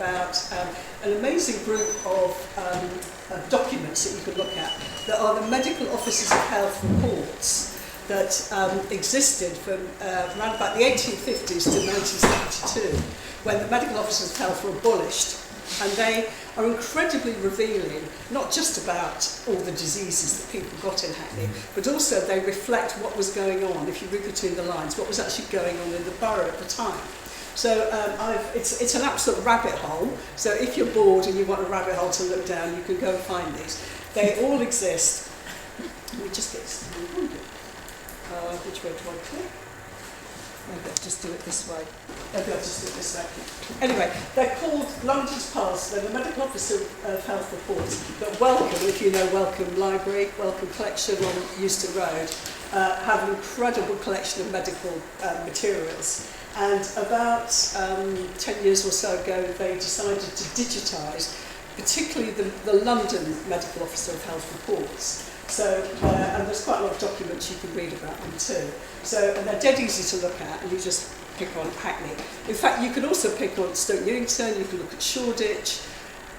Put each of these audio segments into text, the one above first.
about an amazing group of documents that you can look at that are the Medical Officers of Health reports that existed from around about the 1850s to 1972, when the Medical Officers of Health were abolished. And they are incredibly revealing, not just about all the diseases that people got in Hackney, but also they reflect what was going on, if you read between the lines, what was actually going on in the borough at the time. So it's an absolute rabbit hole. So if you're bored and you want a rabbit hole to look down, you can go and find these. They all exist. Let me just get which way do I click? Maybe I'll just do it this way. Maybe I'll just do it this way. Anyway, they're called London's Pulse. They're the Medical Officer of Health reports that Welcome, if you know Welcome Library, Welcome Collection on Euston Road, have an incredible collection of medical materials. And about 10 years or so ago, they decided to digitise, particularly the London Medical Officer of Health reports. So, and there's quite a lot of documents you can read about them too. So, and they're dead easy to look at, and you just pick on Hackney. In fact, you can also pick on Stoke Newington, you can look at Shoreditch,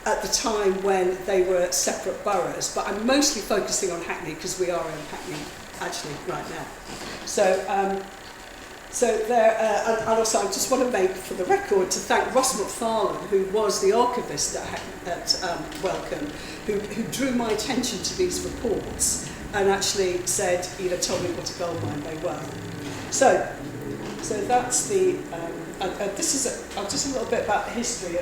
at the time when they were separate boroughs. But I'm mostly focusing on Hackney because we are in Hackney actually right now. So there, and also I just want to make, for the record, to thank Ross McFarlane, who was the archivist at Welcome, who drew my attention to these reports and actually said, told me what a goldmine they were. So that's the, and this is just a little bit about the history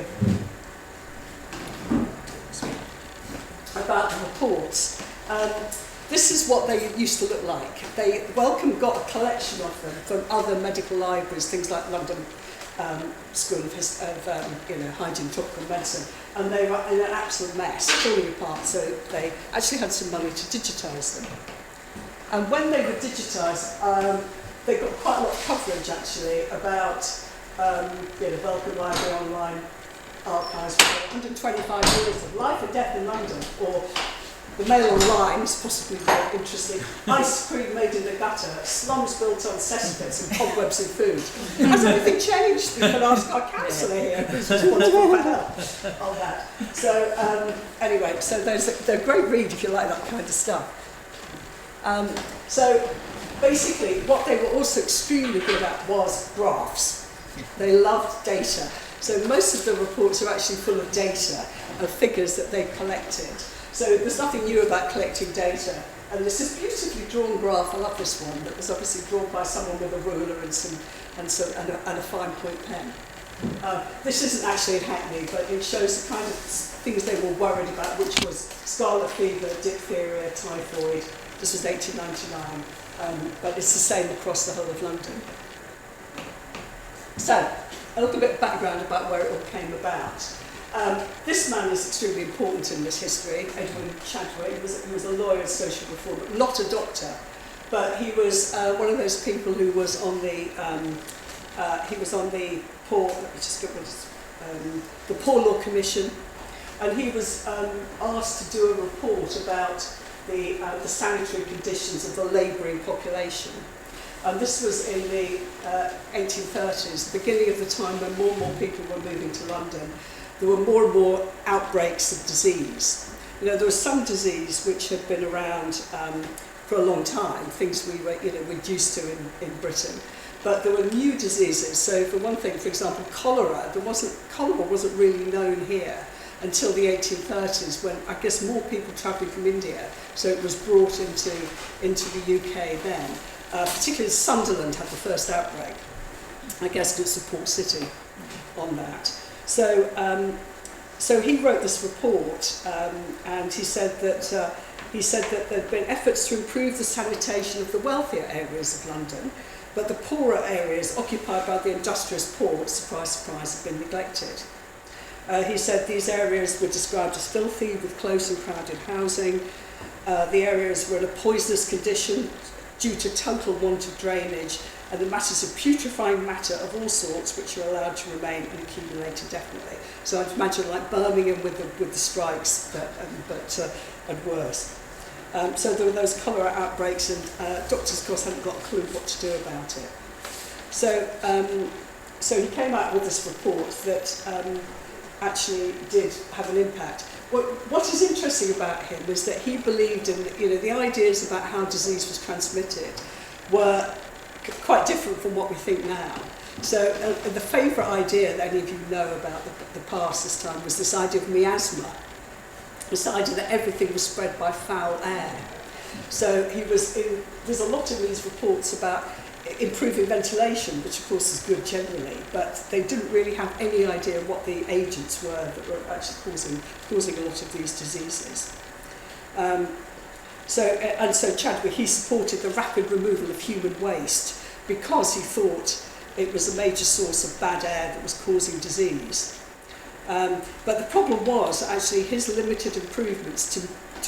about the reports. This is what they used to look like. Welcome got a collection of them from other medical libraries, things like London School of Hygiene and Tropical Medicine, and they were in an absolute mess, falling apart. So they actually had some money to digitise them. And when they were digitised, they got quite a lot of coverage actually about Welcome Library Online Archives, 125 years of life and death in London, or the Mail Online is possibly more interesting. Ice cream made in the gutter, slums built on cesspits and cobwebs in food. Has anything changed? We can ask our counsellor here who's just wanting to talk about all that. So anyway, so they're a great read if you like that kind of stuff. So basically what they were also extremely good at was graphs. They loved data. So most of the reports are actually full of data, of figures that they collected. So there's nothing new about collecting data. And there's this beautifully drawn graph, I love this one, that was obviously drawn by someone with a ruler and a fine point pen. This isn't actually in Hackney, but it shows the kind of things they were worried about, which was scarlet fever, diphtheria, typhoid. This was 1899, but it's the same across the whole of London. So, a little bit of background about where it all came about. This man is extremely important in this history, Edwin Chadwick. He was a lawyer and social reformer, not a doctor, but he was one of those people who was on the poor. Let me just get rid of the Poor Law Commission, and he was asked to do a report about the sanitary conditions of the labouring population. And this was in the 1830s, the beginning of the time when more and more people were moving to London. There were more and more outbreaks of disease. There was some disease which had been around for a long time, things we were, we're used to in Britain. But there were new diseases. So for one thing, for example, cholera wasn't really known here until the 1830s, when I guess more people travelling from India. So it was brought into the UK then. Particularly Sunderland had the first outbreak. I guess it's a port city on that. So he wrote this report, and he said that there had been efforts to improve the sanitation of the wealthier areas of London, but the poorer areas occupied by the industrious poor, surprise, surprise, have been neglected. He said these areas were described as filthy, with close and crowded housing. The areas were in a poisonous condition due to total want of drainage, and the masses of putrefying matter of all sorts which are allowed to remain and accumulate indefinitely. So I'd imagine like Birmingham with the strikes, and worse. So there were those cholera outbreaks, and doctors, of course, hadn't got a clue what to do about it. So he came out with this report that actually did have an impact. What is interesting about him is that he believed in, the ideas about how disease was transmitted were quite different from what we think now. So the favourite idea that any of you know about the past this time was this idea of miasma, this idea that everything was spread by foul air. So there's a lot in these reports about improving ventilation, which of course is good generally, but they didn't really have any idea what the agents were that were actually causing a lot of these diseases. So Chadwick, he supported the rapid removal of human waste because he thought it was a major source of bad air that was causing disease. But the problem was actually his limited improvements to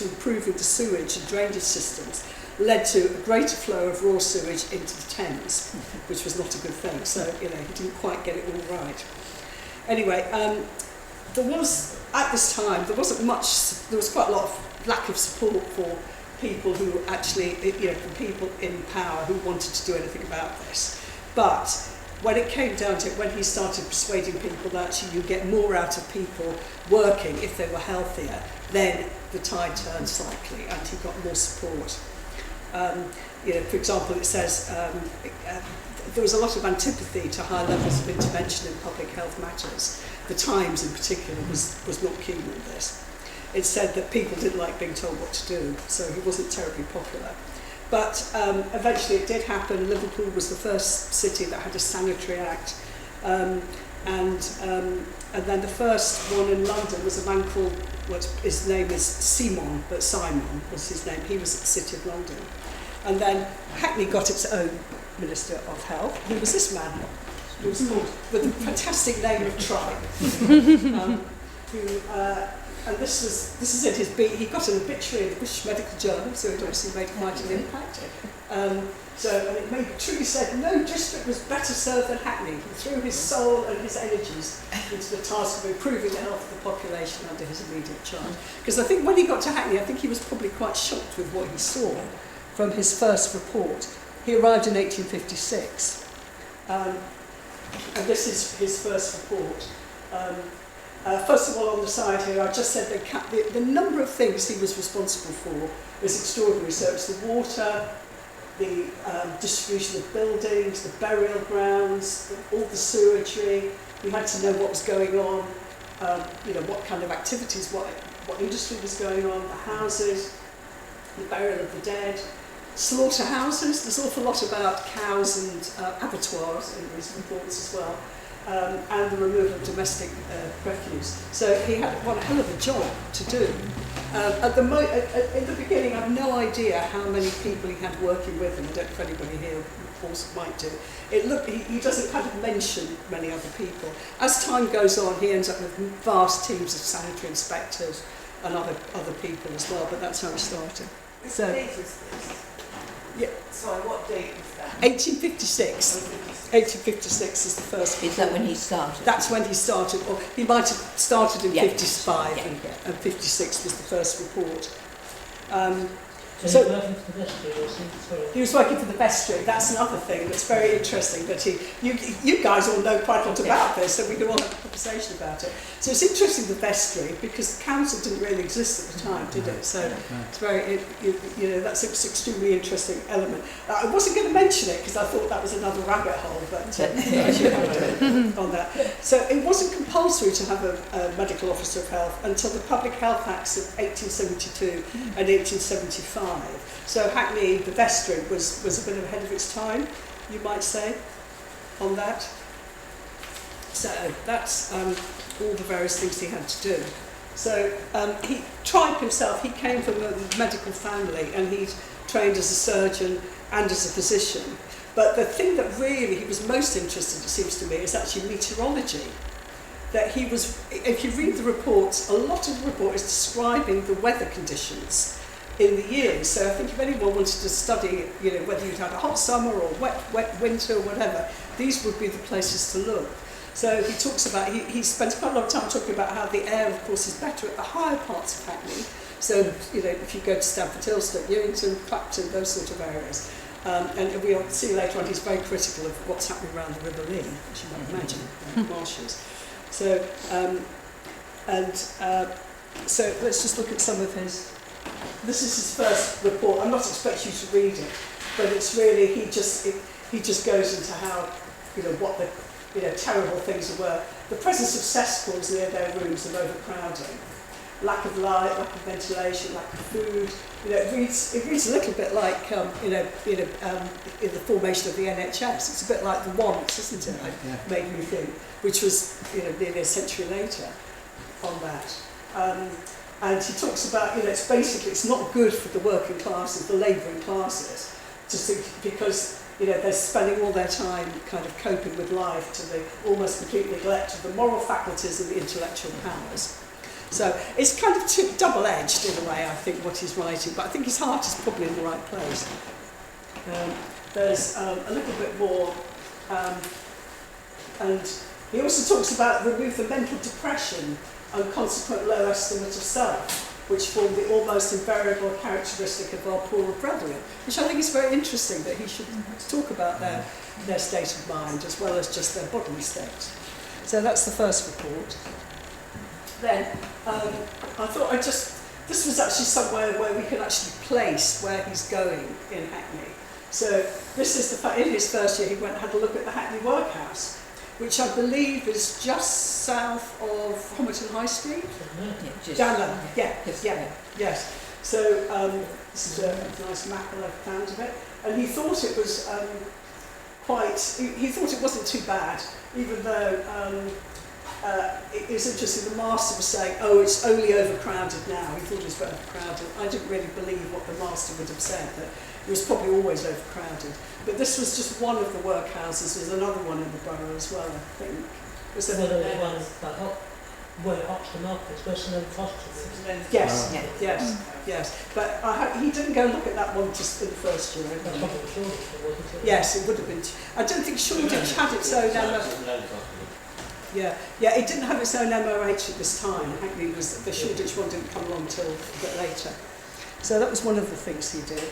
improving the sewage and drainage systems led to a greater flow of raw sewage into the Thames, which was not a good thing. So, he didn't quite get it all right. Anyway, there was quite a lot of lack of support for people who actually, for people in power who wanted to do anything about this. But when it came down to it, when he started persuading people that actually you get more out of people working if they were healthier, then the tide turned slightly and he got more support. For example, it says there was a lot of antipathy to high levels of intervention in public health matters. The Times in particular was not keen on this. It said that people didn't like being told what to do, so he wasn't terribly popular. But eventually it did happen. Liverpool was the first city that had a sanitary act. And then the first one in London was a man called, his name is Simon, but Simon was his name. He was at the City of London. And then Hackney got its own Minister of Health, who was this man, who was called, with the fantastic name of Tribe, and this is in his he got an obituary in the British Medical Journal, so it obviously made quite an impact. And it truly said, no district was better served than Hackney. He threw his soul and his energies into the task of improving the health of the population under his immediate charge. Because I think when he got to Hackney, I think he was probably quite shocked with what he saw from his first report. He arrived in 1856, and this is his first report. First of all, on the side here, I just said the number of things he was responsible for was extraordinary. So it's the water, the distribution of buildings, the burial grounds, all the sewagery. We had to know what was going on, what kind of activities, what industry was going on, the houses, the burial of the dead, slaughterhouses. There's an awful lot about cows and abattoirs in these reports as well. And the removal of domestic refuse. So he had one hell of a job to do. In the beginning, I have no idea how many people he had working with him. I don't know if anybody here, of course, might do. He doesn't kind of mention many other people. As time goes on, he ends up with vast teams of sanitary inspectors and other people as well, but that's how he started. So, what date was this? Yeah. Sorry, what date was that? 1856. 1856 is the first report. Is that when he started? That's when he started. Or he might have started in 55 and 56 was the first report. So he was working for the vestry, was he? He was working for the vestry. That's another thing that's very interesting. That you guys all know quite a lot about this, so we can all have a conversation about it. So it's interesting, the vestry, because the council didn't really exist at the time, did it? So it's very, that's an extremely interesting element. I wasn't going to mention it because I thought that was another rabbit hole, but I should have on that. So it wasn't compulsory to have a medical officer of health until the Public Health Acts of 1872 and 1875. So Hackney, the vestry, was a bit ahead of its time, you might say, on that. So that's all the various things he had to do. So Tribe himself, he came from a medical family and he'd trained as a surgeon and as a physician. But the thing that really he was most interested, it seems to me, is actually meteorology. That he was, if you read the reports, a lot of the report is describing the weather conditions in the years. So I think if anyone wanted to study, whether you'd have a hot summer or wet winter or whatever, these would be the places to look. So he talks about, he spent quite a lot of time talking about how the air, of course, is better at the higher parts of Hackney. So, if you go to Stamford Hill, Stoke Newington, Clapton, those sort of areas. And we'll see later on, he's very critical of what's happening around the River Lee, as you might imagine, marshes. So, And so let's just look at some of his. This is his first report. I'm not expecting you to read it, but it's really he just goes into how what the terrible things were. The presence of cesspools near their rooms and overcrowding, lack of light, lack of ventilation, lack of food. It reads a little bit like in the formation of the NHS. It's a bit like the wants, isn't it? Made me think, which was nearly a century later on that. And he talks about it's not good for the working classes, the labouring classes, because they're spending all their time kind of coping with life to the almost complete neglect of the moral faculties and the intellectual powers. So it's kind of double-edged in a way, I think, what he's writing, but I think his heart is probably in the right place. There's a little bit more, and he also talks about remove the mental depression and consequent low estimate of self, which form the almost invariable characteristic of our poorer brethren, which I think is very interesting that he should talk about their state of mind as well as just their bodily state. So that's the first report. Then I thought this was actually somewhere where we can actually place where he's going in Hackney. So this is the fact, in his first year he went and had a look at the Hackney Workhouse, which I believe is just south of Home and Sutton High Street. Yes. So this is a nice map that I've found of it, and he thought it was he thought it wasn't too bad, even though it was interesting. The master was saying, "Oh, it's only overcrowded now." He thought it was overcrowded. I didn't really believe what the master would have said, that it was probably always overcrowded. But this was just one of the workhouses. There's another one in the borough as well, I think. Was there one where Oxford Market, where St. Hospital. Yes. But he didn't go look at that one just in the first year. That's probably Shoreditch, wasn't it? Yes, it would have been. I don't think Shoreditch had its own Yeah, it didn't have its own MOH at this time. Hackney the Shoreditch one didn't come along till a bit later. So that was one of the things he did.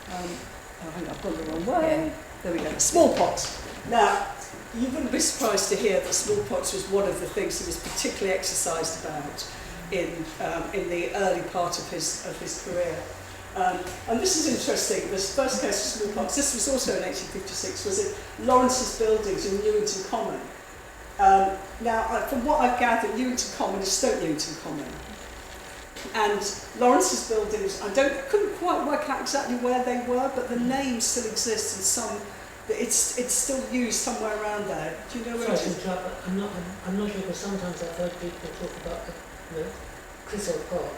Hang on, I've gone the wrong way. Yeah. There we go. Smallpox. Now, you wouldn't be surprised to hear that smallpox was one of the things he was particularly exercised about in the early part of his career. And this is interesting. This first case of smallpox, this was also in 1856, was in Lawrence's Buildings in Newington Common. Now, from what I've gathered, Newington Common is Stoke Newington Common. And Lawrence's Buildings, couldn't quite work out exactly where they were, but the name still exists in some. It's still used somewhere around there. Do you know where it is? I'm not sure, because sometimes I've heard people talk about the Crystal Park,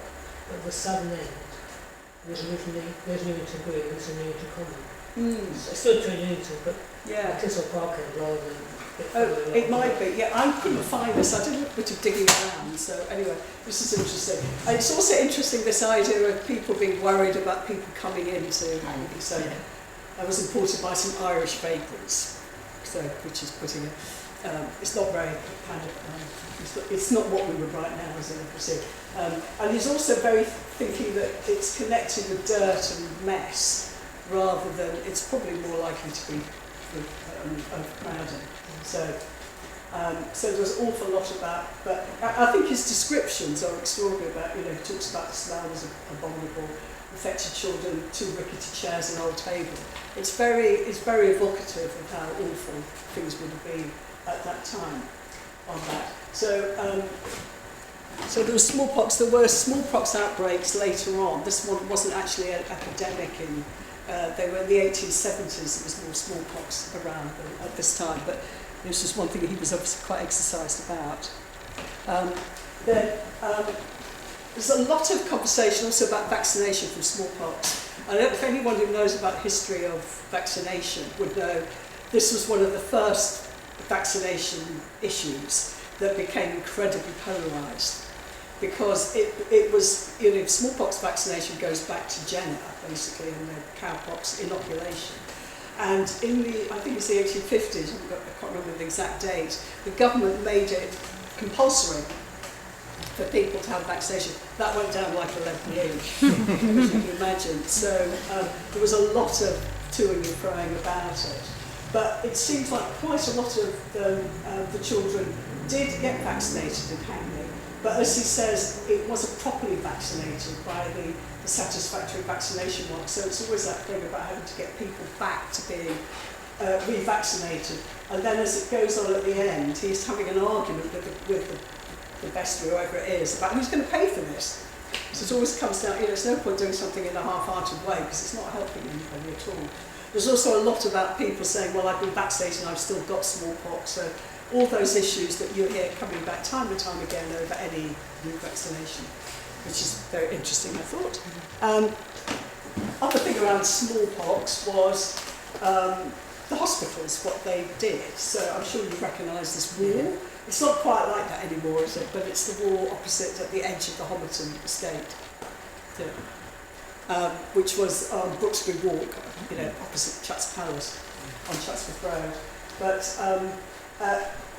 but the southern end was originally, there's Newington Green, there's a Newington Common. It's still to Newington, but the Crystal Park end rather than... it might be. Yeah, I couldn't find this. I did a bit of digging around. So anyway, this is interesting. And it's also interesting, this idea of people being worried about people coming into Hackney. So I was imported by some Irish vagrants. So, which is putting it. It's not very kind of. It's not what we would write now, as I see. And he's also very thinking that it's connected with dirt and mess, rather than it's probably more likely to be overcrowding. So there's an awful lot about, but I think his descriptions are extraordinary about, he talks about the smell was abominable, infected children, 2 rickety chairs, an old table. It's very evocative of how awful things would have been at that time on that. So there was smallpox. There were smallpox outbreaks later on. This one wasn't actually an epidemic they were in the 1870s. There was more smallpox around at this time, but it was just one thing he was obviously quite exercised about. There's a lot of conversation also about vaccination from smallpox. I don't know if anyone who knows about history of vaccination would know this was one of the first vaccination issues that became incredibly polarised, because it was, smallpox vaccination goes back to Jenner, basically, and the cowpox inoculation. And in I think it's the 1850s, I can't remember the exact date, the government made it compulsory for people to have vaccination. That went down like a lead balloon, as you can imagine. So there was a lot of toing and froing about it. But it seems like quite a lot of the children did get vaccinated in Hackney. But as he says, it wasn't properly vaccinated by the satisfactory vaccination mark. So it's always that thing about having to get people back to being revaccinated. And then as it goes on at the end, he's having an argument with the vestry, whoever it is, about who's going to pay for this. So it always comes down, there's no point doing something in a half-hearted way because it's not helping anybody at all. There's also a lot about people saying, well, I've been vaccinated and I've still got smallpox. So all those issues that you hear coming back time and time again over any new vaccination, which is very interesting, I thought. Other thing around smallpox was the hospitals, what they did. So I'm sure you recognise this wall. It's not quite like that anymore, is it? But it's the wall opposite at the edge of the Homerton estate, which was on Brooksbury Walk, opposite Chutts Palace, on Chatsworth Road. But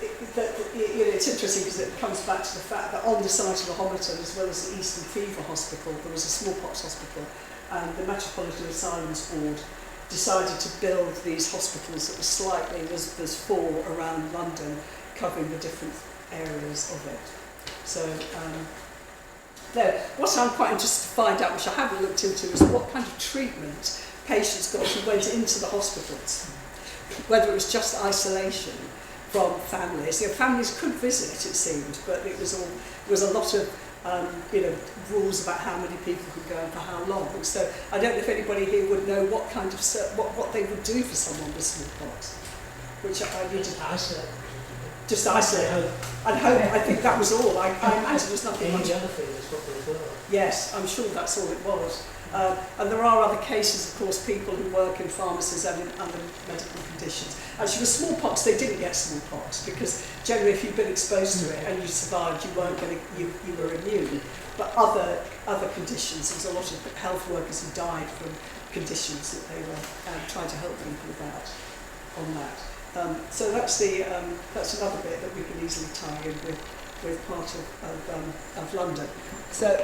it's interesting because it comes back to the fact that on the site of the Homerton, as well as the Eastern Fever Hospital, there was a smallpox hospital, and the Metropolitan Asylums Board decided to build these hospitals that were slightly, there's 4 around London, covering the different areas of it. So, what I'm quite interested to find out, which I haven't looked into, is what kind of treatment patients got who went into the hospitals. Whether it was just isolation from families. Families could visit, it seemed, but it was a lot of rules about how many people could go and for how long. So I don't know if anybody here would know what kind of what they would do for someone with smallpox, which I need to isolate. Just isolate. And hope. I think that was all. I imagine there's nothing much. Yes, I'm sure that's all it was. And there are other cases, of course, people who work in pharmacies and in other medical conditions. Actually, with smallpox, they didn't get smallpox because generally, if you've been exposed to it and you survived, you were immune. But other conditions, there was a lot of health workers who died from conditions that they were trying to help people about on that. So that's another bit that we can easily tie in with part of London. So.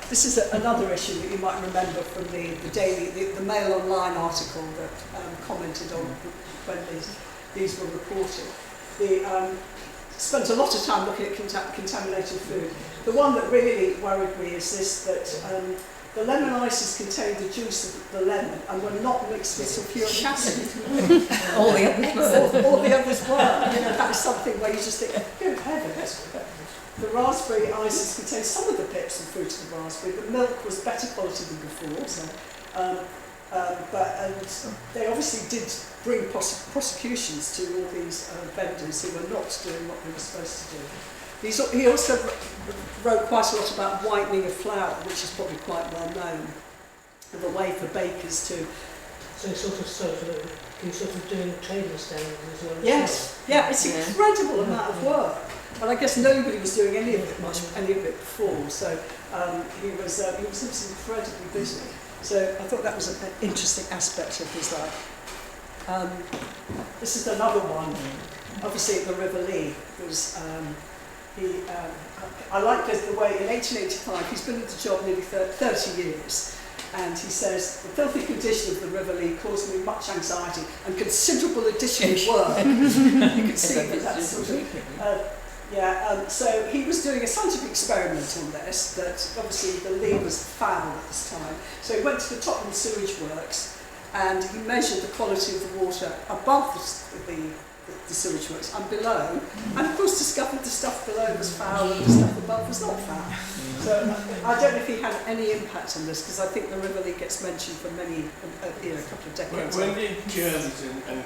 This is another issue that you might remember from the Mail Online article that commented on when these were reported. Spent a lot of time looking at contaminated food. The one that really worried me is this, that the lemon ices contained the juice of the lemon and were not mixed with sulfuric acid. All the others were. All the others were. That is something where you just think, good heavens. The raspberry ices contained some of the pips and fruit of the raspberry, but milk was better quality than before. So, but they obviously did bring prosecutions to all these vendors who were not doing what they were supposed to do. He also wrote quite a lot about whitening of flour, which is probably quite well known, and the way for bakers to. So you're sort of doing trading standards as well. Yes, it's an incredible amount of work. And I guess nobody was doing any of it before, so he was incredibly busy. So I thought that was an interesting aspect of his life. This is another one. Obviously, at the River Lee, I like the way in 1885 he's been at the job nearly 30 years. And he says, the filthy condition of the River Lee caused me much anxiety and considerable additional work. You can see that sort of. So he was doing a scientific experiment on this, that obviously the Lee was foul at this time. So he went to the Tottenham sewage works and he measured the quality of the water above the sewage works and below, and of course discovered the stuff below was foul and the stuff above was not foul. So I don't know if he had any impact on this, because I think the River Lee gets mentioned for many, a couple of decades. When did germs and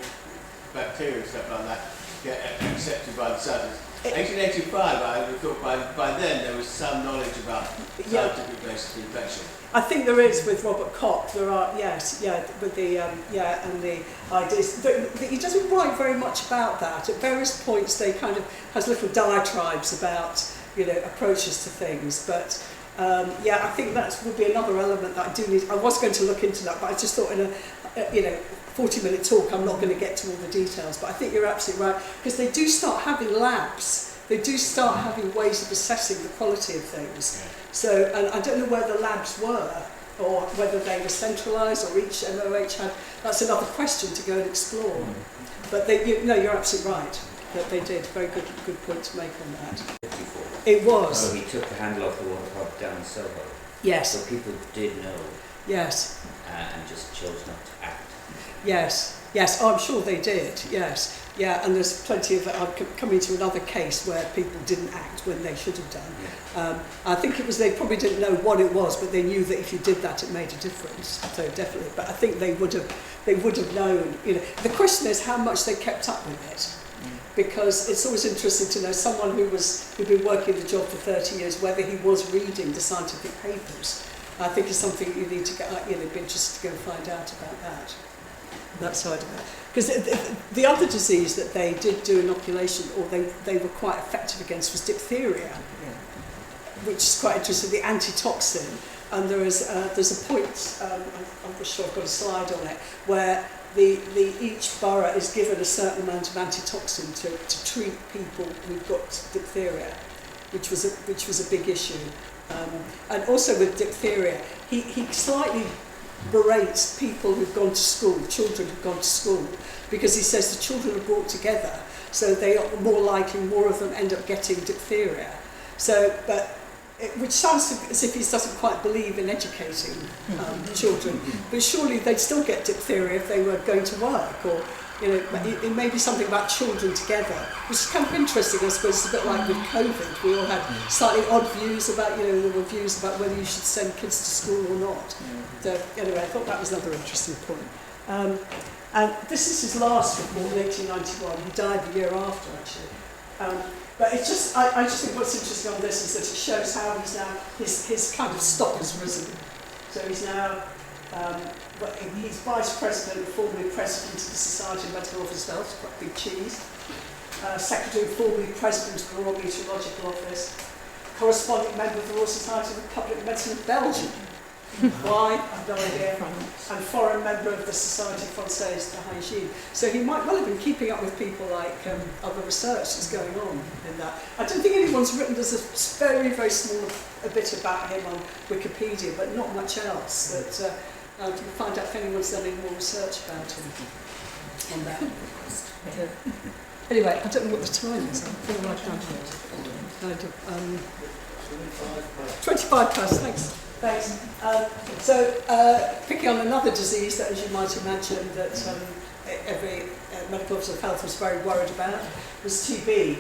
bacteria and stuff like that get accepted by the scientists? 1885, I would have thought by then there was some knowledge about scientific basis of infection. I think there is with Robert Koch. There are, with the and the ideas. He doesn't write very much about that. At various points, they kind of has little diatribes about approaches to things. But I think that would be another element that I do need. I was going to look into that, but I just thought in a 40-minute talk, I'm not going to get to all the details, but I think you're absolutely right, because they do start having labs, they do start having ways of assessing the quality of things. Yeah. So, and I don't know where the labs were, or whether they were centralised, or each MOH had, that's another question to go and explore. But you're absolutely right. that they did. Very good point to make on that. 54. It was. So he took the handle off the water pump down Soho. Yes. So people did know. Yes. And just chose not to act. Yes. Yes. I'm sure they did. Yes. Yeah. And there's plenty of. I'm coming to another case where people didn't act when they should have done. Yeah. I think it was they probably didn't know what it was, but they knew that if you did that, it made a difference. So definitely. But I think they would have known. You know, the question is how much they kept up with it. Because it's always interesting to know someone who'd been working the job for 30 years, whether he was reading the scientific papers. I think it's something you need to get, be interested to go and find out about that side of it. Because the other disease that they did do inoculation, or they were quite effective against, was diphtheria, which is quite interesting, the antitoxin. And there's a point, I'm not sure I've got a slide on it, where each borough is given a certain amount of antitoxin to treat people who've got diphtheria, which was a big issue. And also with diphtheria, he slightly berates people who've gone to school, children who've gone to school, because he says the children are brought together, so they are more likely, more of them end up getting diphtheria. So, which sounds as if he doesn't quite believe in educating children, but surely they'd still get diphtheria if they were going to work, or it may be something about children together, which is kind of interesting. I suppose it's a bit like with COVID. We all had slightly odd views about, there were views about whether you should send kids to school or not. So anyway, I thought that was another interesting point. And this is his last report in 1891. He died the year after, actually. But it's just, I just think what's interesting on this is that it shows how he's now, his kind of stock has risen. So he's now, he's vice president, formerly president of the Society of Medical Officers of Health, quite a big cheese. Secretary, formerly president of the Royal Meteorological Office. Corresponding member of the Royal Society of Public Medicine of Belgium. Why? I've no idea. And foreign member of the Société Française de Hygiene. So he might well have been keeping up with people like other research that's going on in that. I don't think anyone's written, there's a very, very small a bit about him on Wikipedia, but not much else. That you can find out if anyone's done any more research about him on that. Anyway, I don't know what the time is. I'm feeling like I'm 25 past, thanks. So, picking on another disease that, as you might imagine, that every medical officer of health was very worried about, was TB.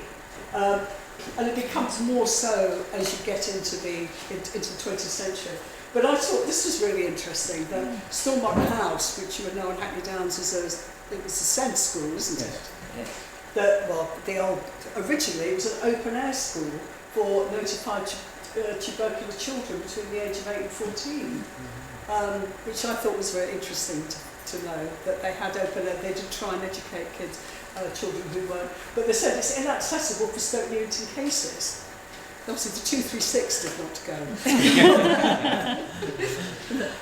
And it becomes more so as you get into the 20th century. But I thought this was really interesting. The Stormont House, which you would know on Hackney Downs, it was a SEND school, isn't it? Yes. Originally it was an open air school for notified tuberculous children between the age of 8 and 14, which I thought was very interesting to know that they had open air. They did try and educate kids, children who weren't, but they said it's inaccessible for Stoke Newington cases. Obviously the 236 did not go.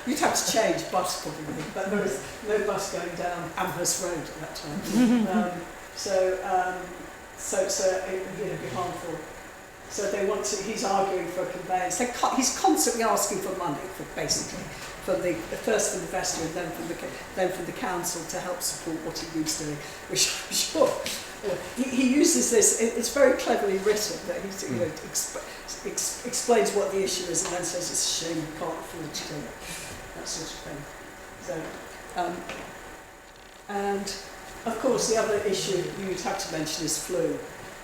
You'd have to change bus probably, but there was no bus going down Amherst Road at that time. So it would be harmful. So they want to, he's arguing for a conveyance. He's constantly asking for money, basically, first from the investor and then from the council to help support what he was doing, which I'm sure. He uses this, it's very cleverly written, that he explains what the issue is and then says it's a shame you can't afford to do it, that sort of thing. So, and of course the other issue you'd have to mention is flu,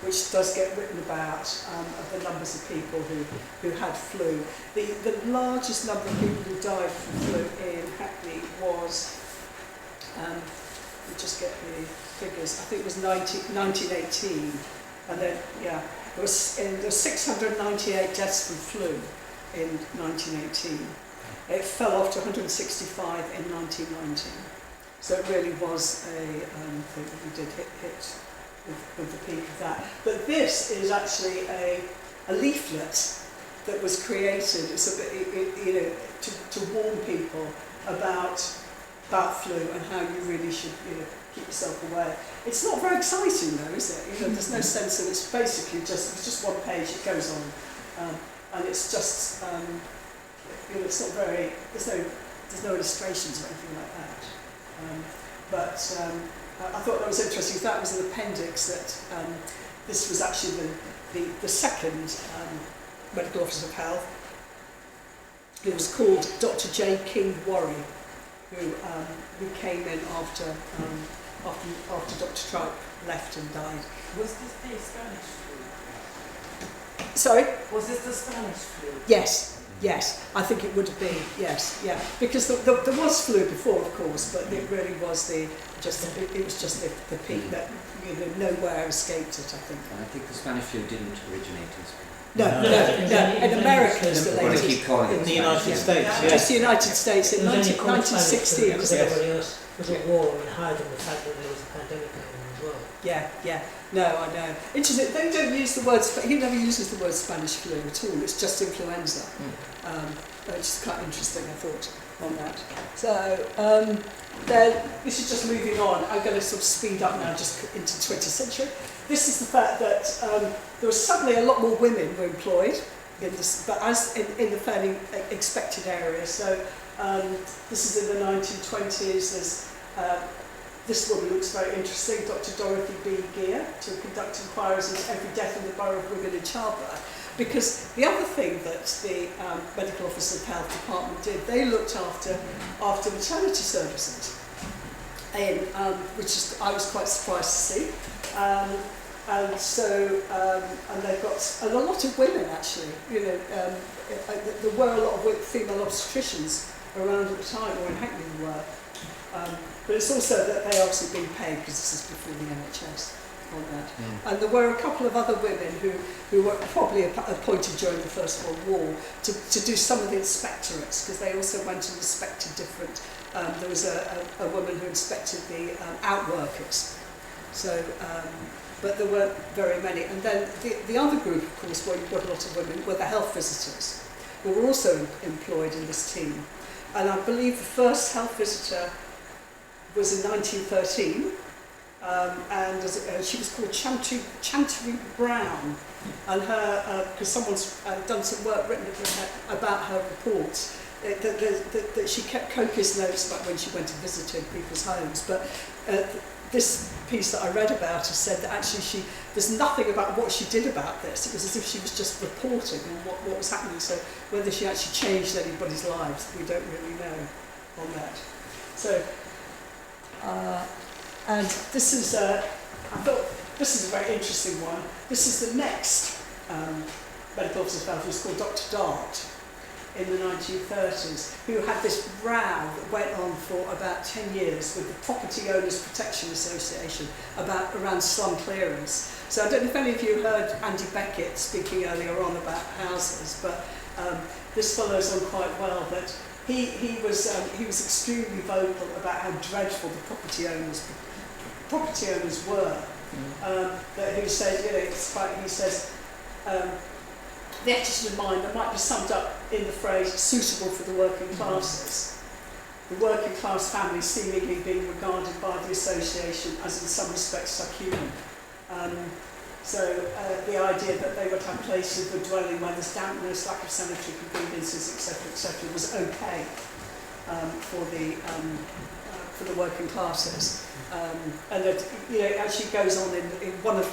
which does get written about, of the numbers of people who had flu. The largest number of people who died from flu in Hackney was, we just get the figures, I think it was 1918, and then, there was 698 deaths from flu in 1918. It fell off to 165 in 1919. So it really was a thing that we did hit with the peak of that. But this is actually a leaflet that was created to warn people about flu and how you really should keep yourself aware. It's not very exciting though, is it? There's no sense that it's basically just one page. It goes on, and it's just it's not very. There's no illustrations or anything like that. I thought that was interesting. That was an appendix that this was actually the second medical officer of health. It was called Dr. J. King Worry, who came in after Dr. Tripe left and died. Was this the Spanish flu? Sorry? Was this the Spanish flu? Yes, I think it would have been, yes, yeah. Because there was flu before, of course, but it really was it was just the peak that, nowhere escaped it, I think. And I think the Spanish flu didn't originate in Spain. No. In America it's the What I latest. keep calling it In the United States, Yeah. Just the United States in It was only called Spanish 1916. because everybody else was at war and hiding the fact that there was a pandemic going on as well. Yeah. No, I know. Interesting. They don't use the word. He never uses the word Spanish flu at all. It's just influenza. Which is quite interesting, I thought, on that. So then this is just moving on. I'm going to sort of speed up now, just into the 20th century. This is the fact that there was suddenly a lot more women were employed in this, but as in the fairly expected area. So this is in the 1920s. There's this woman looks very interesting, Dr. Dorothy B. Gear, to conduct inquiries into every death in the borough of Wigan in childbirth. Because the other thing that the Medical Officer of Health Department did, they looked after maternity services, which is, I was quite surprised to see. And they've got a lot of women actually. There were a lot of female obstetricians around at the time, or in Hackney there were. But it's also that they obviously been paid because this is before the NHS on that. And there were a couple of other women who were probably appointed during the First World War to do some of the inspectorates, because they also went and inspected different. There was a woman who inspected the outworkers. So, but there weren't very many. And then the other group, of course, where you've got a lot of women, were the health visitors, who were also employed in this team. And I believe the first health visitor was in 1913, and she was called Chantery Brown, and her because someone's done some work written about her reports that she kept copious notes about when she went and visited people's homes. But this piece that I read about her said that actually there's nothing about what she did about this. It was as if she was just reporting on what was happening. So whether she actually changed anybody's lives, we don't really know on that. So. And this is, I thought, this is a very interesting one. This is the next medical officer of health, who's called Dr. Dart, in the 1930s, who had this row that went on for about 10 years with the Property Owners Protection Association around slum clearance. So I don't know if any of you heard Andy Beckett speaking earlier on about houses, but this follows on quite well. That he was extremely vocal about how dreadful the property owners were. That he said, he says, the attitude of mind that might be summed up in the phrase "suitable for the working classes." The working class family seemingly being regarded by the association as in some respects subhuman. So the idea that they would have places of dwelling where there's dampness, lack of sanitary conveniences, etc., was okay for the working classes, and that it actually goes on in one of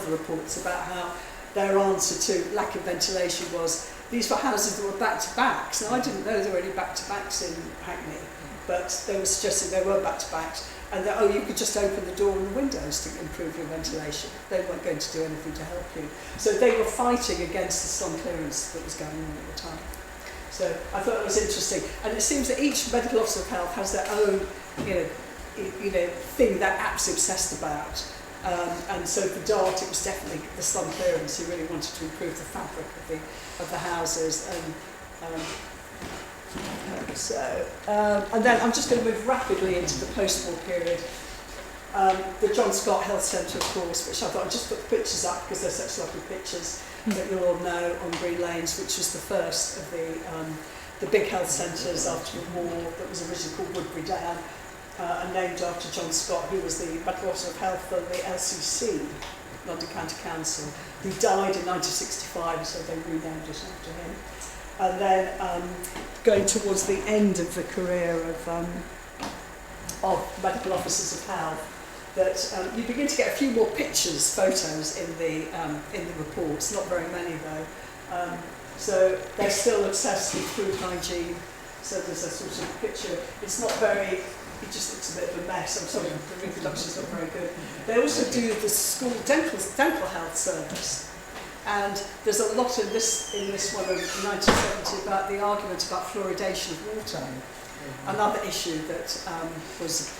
the reports about how their answer to lack of ventilation was these were houses that were back to backs. Now I didn't know there were any back to backs in Hackney, but they were suggesting there were back to backs. And that, you could just open the door and the windows to improve your ventilation. They weren't going to do anything to help you. So they were fighting against the slum clearance that was going on at the time. So I thought it was interesting. And it seems that each medical officer of health has their own, thing they're absolutely obsessed about. And so for Dart, it was definitely the slum clearance. He really wanted to improve the fabric of the houses. And then I'm just going to move rapidly into the post-war period. The John Scott Health Centre, of course, which I thought I'd just put the pictures up because they're such lovely pictures that you'll all know, on Green Lanes, which was the first of the big health centres after the war that was originally called Woodbury Down, and named after John Scott, who was the Medical Officer of Health for the LCC, London County Council, who died in 1965, so they renamed it after him. And then going towards the end of the career of medical officers of health, that you begin to get a few more pictures, photos in the reports, not very many though. So they're still obsessed with food hygiene, so there's a sort of picture. It's not very, it just looks a bit of a mess. I'm sorry, the reproduction's not very good. They also do the school dental health service. And there's a lot in this one of 1970 about the argument about fluoridation of water, another issue that was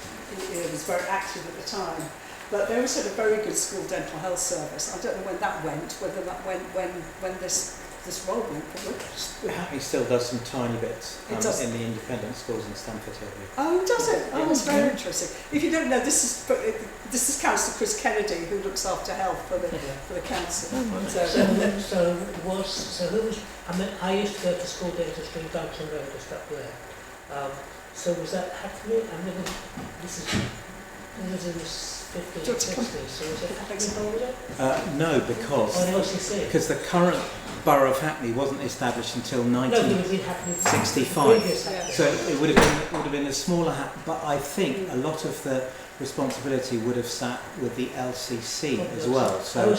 very active at the time. But they also had a very good school dental health service. I don't know when that went, whether that went when this role went. Hackney still does some tiny bits It in the independent schools in Stamford area. Oh, does it? Oh, it's very interesting. If you don't know, this is Councillor Chris Kennedy, who looks after health for the council. So who was? I mean, I used to go to school dentistry in Duncan Road, just up there. So was that Hackney? I mean, this is in the 50s, 60s. So was it Hackney? No, because the current borough of Hackney wasn't established until 1965. So it would have been a smaller Hackney, but I think a lot of the responsibility would have sat with the LCC as well. So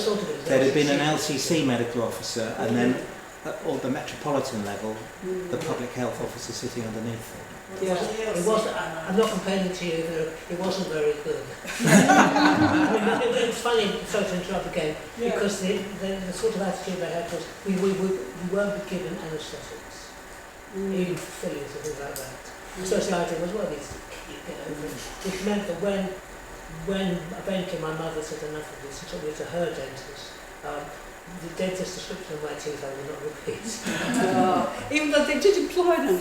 there'd have been an LCC medical officer, and then at the metropolitan level, the public health officer sitting underneath it. Yeah, it wasn't. I'm not complaining to you. It wasn't very good. I mean, it's funny, sorry to interrupt again, because the sort of attitude they had was we weren't given anaesthetics, even fillings and things like that. So the idea was, well, which meant that when eventually my mother said enough of this and took me to her dentist, the dentist's description of my teeth I will not repeat. Even though they did employ an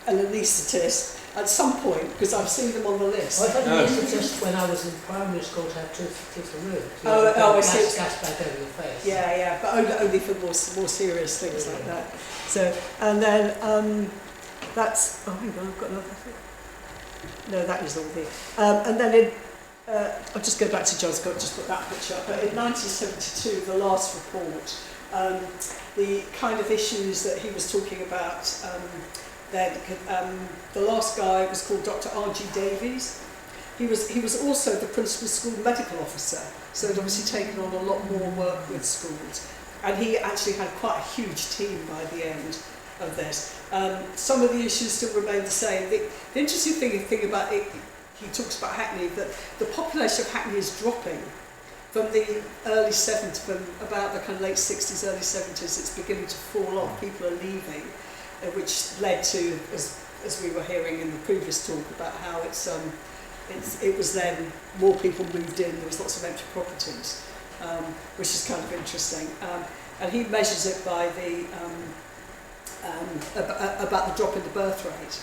anaesthetist at some point, because I've seen them on the list. I had an anaesthetist when I was in primary school to have teeth removed. I see. Gas back over your face. Yeah, but only for more serious things like that. So, and then that's, oh hang on, I've got another thing. No, that is all here. And then in, I'll just go back to John Scott, just put that picture up. But in 1972, the last report, the kind of issues that he was talking about, the last guy was called Dr. R.G. Davies. He was also the principal school medical officer, so he'd obviously taken on a lot more work with schools. And he actually had quite a huge team by the end of this. Some of the issues still remain the same. The interesting thing about it, he talks about Hackney, that the population of Hackney is dropping from the early 70s, from about the kind of late 60s, early 70s. It's beginning to fall off. People are leaving, which led to, as we were hearing in the previous talk, about how it was then more people moved in. There was lots of empty properties, which is kind of interesting. And he measures it by the about the drop in the birth rate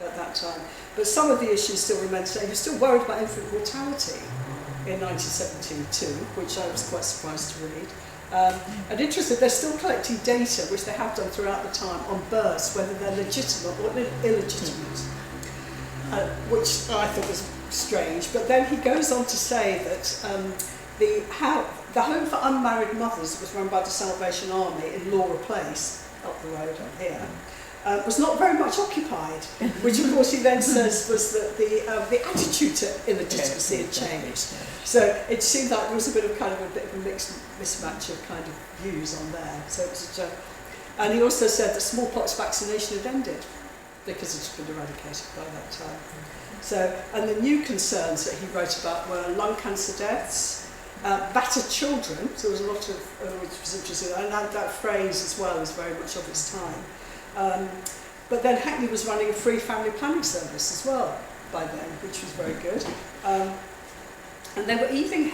at that time. But some of the issues still remain the same. You're still worried about infant mortality in 1972, which I was quite surprised to read. And interested, they're still collecting data, which they have done throughout the time, on births, whether they're legitimate or illegitimate, which I thought was strange. But then he goes on to say that the home for unmarried mothers was run by the Salvation Army in Laura Place, up the road up here, was not very much occupied, which of course he then says was that the attitude to illegitimacy had changed. So it seemed like there was a bit of a mixed mismatch of kind of views on there. So it was a joke. And he also said that smallpox vaccination had ended because it had been eradicated by that time. So, and the new concerns that he wrote about were lung cancer deaths, battered children, so there was a lot of, which was interesting, and that phrase as well is very much of its time. But then Hackney was running a free family planning service as well by then, which was very good. And they were even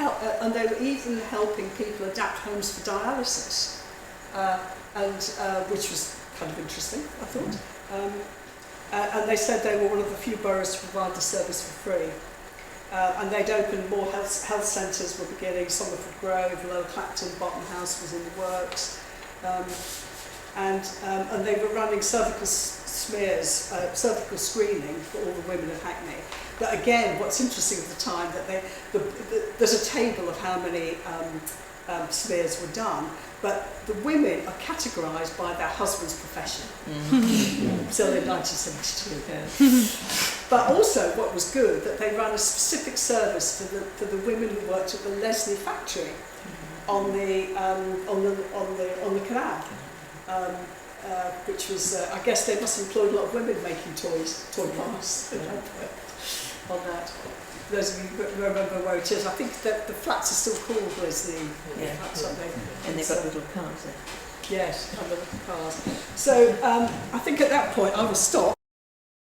helping people adapt homes for dialysis, which was kind of interesting, I thought. And they said they were one of the few boroughs to provide the service for free. And they'd opened more health centres were beginning, Somerford Grove, Lower Clapton, Bottom House was in the works. And they were running cervical smears, cervical screening for all the women of Hackney. But again, what's interesting at the time, that there's a table of how many smears were done, but the women are categorised by their husband's profession. Still in 1972. But also, what was good, that they ran a specific service for the women who worked at the Leslie factory on the canal, which was, I guess they must have employed a lot of women making toy parts on that. Those of you who remember where it is, I think that the flats are still called Leslie flats, aren't they? And they've got little cars there. Yes, and the little cars. So I think at that point I will stop.